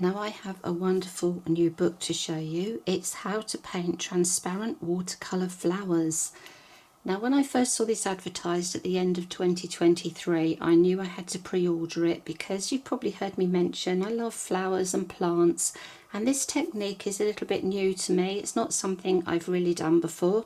Now I have a wonderful new book to show you. It's How to Paint Transparent Watercolour Flowers. Now when I first saw this advertised at the end of 2023, I knew I had to pre-order it because you've probably heard me mention I love flowers and plants, and this technique is a little bit new to me. It's not something I've really done before,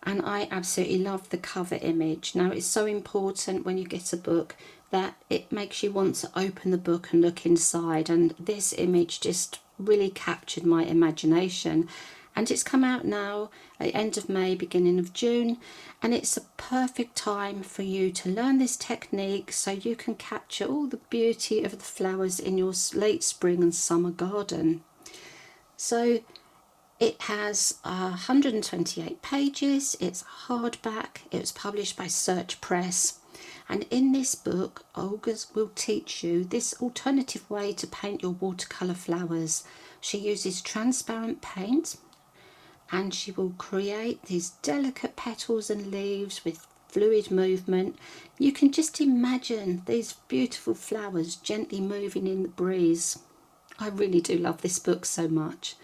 and I absolutely love the cover image. Now it's so important when you get a book that it makes you want to open the book and look inside, and this image just really captured my imagination. And it's come out now at the end of May, beginning of June, and it's a perfect time for you to learn this technique so you can capture all the beauty of the flowers in your late spring and summer garden. So it has 128 pages, it's hardback, it was published by Search Press, and in this book Olga will teach you this alternative way to paint your watercolour flowers. She uses transparent paint and she will create these delicate petals and leaves with fluid movement. You can just imagine these beautiful flowers gently moving in the breeze. I really do love this book so much.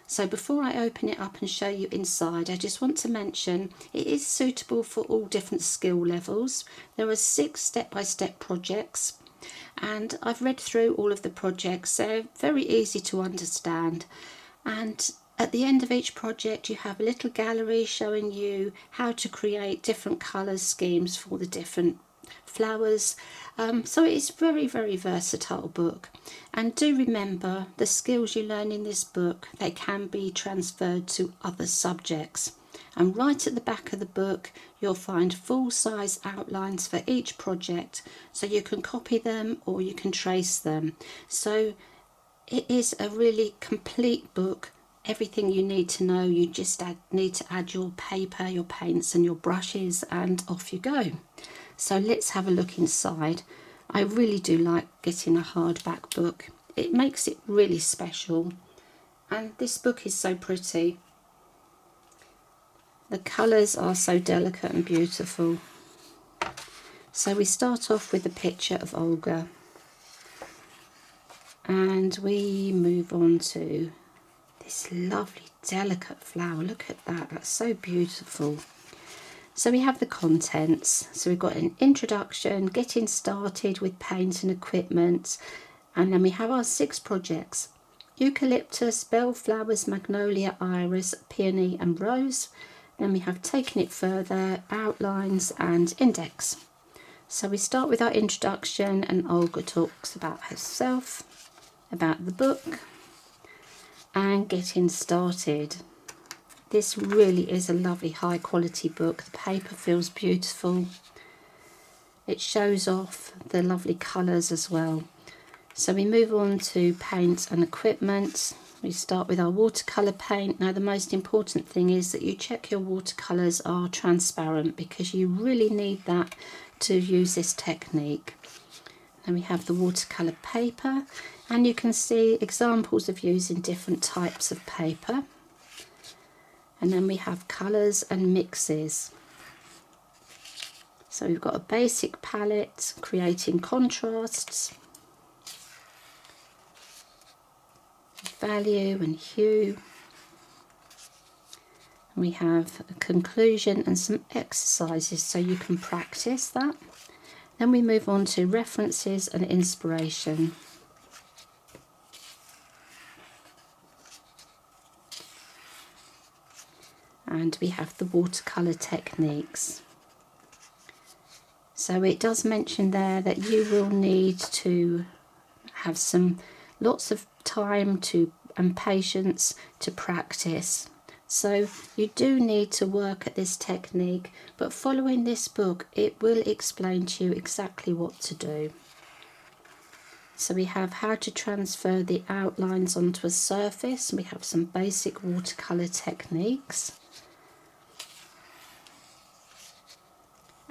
So before I open it up and show you inside, I just want to mention it is suitable for all different skill levels. There are 6 step-by-step projects, and I've read through all of the projects. They're very easy to understand, and at the end of each project you have a little gallery showing you how to create different colour schemes for the different flowers. So it's a very versatile book, and do remember the skills you learn in this book, they can be transferred to other subjects. And right at the back of the book you'll find full-size outlines for each project, so you can copy them or you can trace them. So it is a really complete book, everything you need to know. You just need to add your paper, your paints and your brushes, and off you go. So let's have a look inside. I really do like getting a hardback book. It makes it really special. And this book is so pretty. The colours are so delicate and beautiful. So we start off with a picture of Olga. And we move on to this lovely delicate flower. Look at that, that's so beautiful. So we have the contents. So we've got an introduction, getting started with paint and equipment, and then we have our 6 projects: eucalyptus, bellflowers, magnolia, iris, peony and rose. Then we have taking it further, outlines and index. So we start with our introduction, and Olga talks about herself, about the book and getting started. This really is a lovely high quality book. The paper feels beautiful. It shows off the lovely colours as well. So we move on to paint and equipment. We start with our watercolour paint. Now the most important thing is that you check your watercolours are transparent, because you really need that to use this technique. Then we have the watercolour paper, and you can see examples of using different types of paper. And then we have colours and mixes. So we've got a basic palette, creating contrasts, value and hue. And we have a conclusion and some exercises so you can practice that. Then we move on to references and inspiration. And we have the watercolour techniques. So it does mention there that you will need to have lots of time and patience to practice. So you do need to work at this technique, but following this book it will explain to you exactly what to do. So we have how to transfer the outlines onto a surface. We have some basic watercolour techniques.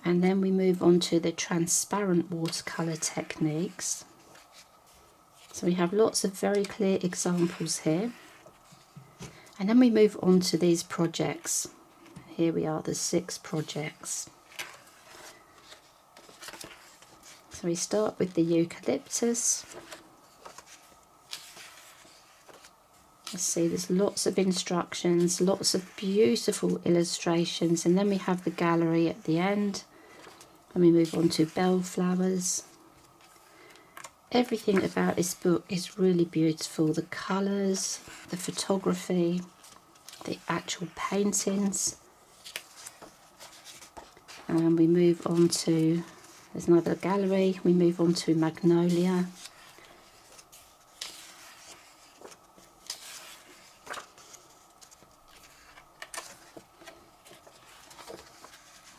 And then we move on to the transparent watercolour techniques. So we have lots of very clear examples here. And then we move on to these projects. Here we are, the 6 projects. So we start with the eucalyptus. Let's see, there's lots of instructions, lots of beautiful illustrations, and then we have the gallery at the end, and we move on to bell flowers. Everything about this book is really beautiful. The colours, the photography, the actual paintings. And we move on to, there's another gallery, we move on to magnolia.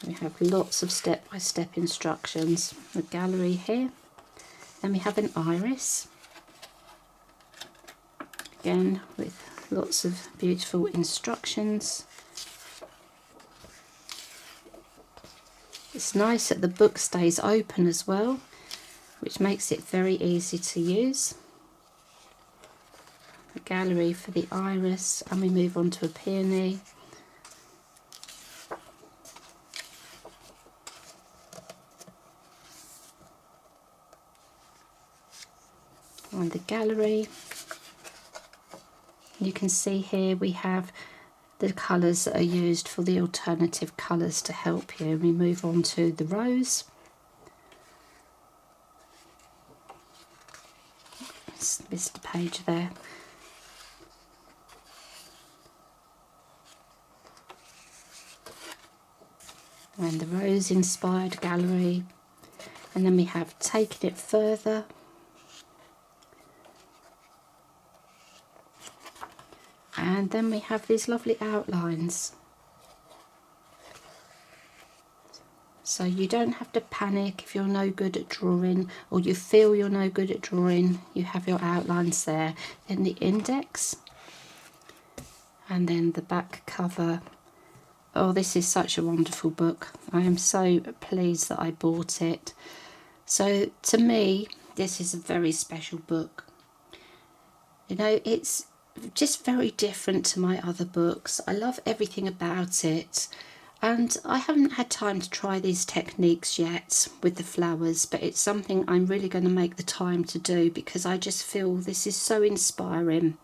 We have lots of step-by-step instructions. The gallery here. Then we have an iris. Again, with lots of beautiful instructions. It's nice that the book stays open as well, which makes it very easy to use. The gallery for the iris, and we move on to a peony. And the gallery, you can see here we have the colours that are used for the alternative colours to help you. We move on to the rose. Missed a page there. And the rose inspired gallery. And then we have taken it further. And then we have these lovely outlines. So you don't have to panic if you're no good at drawing, or you feel you're no good at drawing. You have your outlines there. Then the index. And then the back cover. Oh, this is such a wonderful book. I am so pleased that I bought it. So to me, this is a very special book. You know, it's just very different to my other books. I love everything about it, and I haven't had time to try these techniques yet with the flowers, but it's something I'm really going to make the time to do, because I just feel this is so inspiring.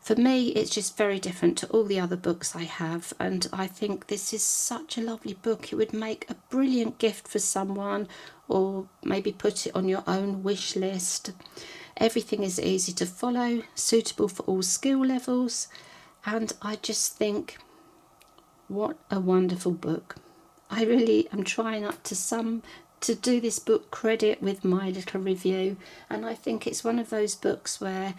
For me, it's just very different to all the other books I have, and I think this is such a lovely book. It would make a brilliant gift for someone, or maybe put it on your own wish list. Everything is easy to follow, suitable for all skill levels, and I just think, what a wonderful book. I really am trying up to do this book credit with my little review, and I think it's one of those books where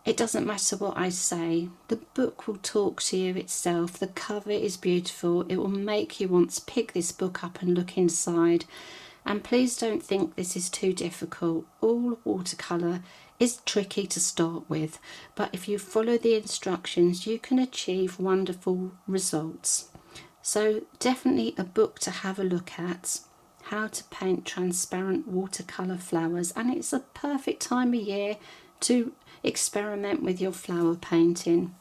it doesn't matter what I say, the book will talk to you itself. The cover is beautiful. It will make you want to pick this book up and look inside. And please don't think this is too difficult. All watercolour is tricky to start with, but if you follow the instructions, you can achieve wonderful results. So definitely a book to have a look at. How to Paint Transparent Watercolour Flowers, and it's a perfect time of year to experiment with your flower painting.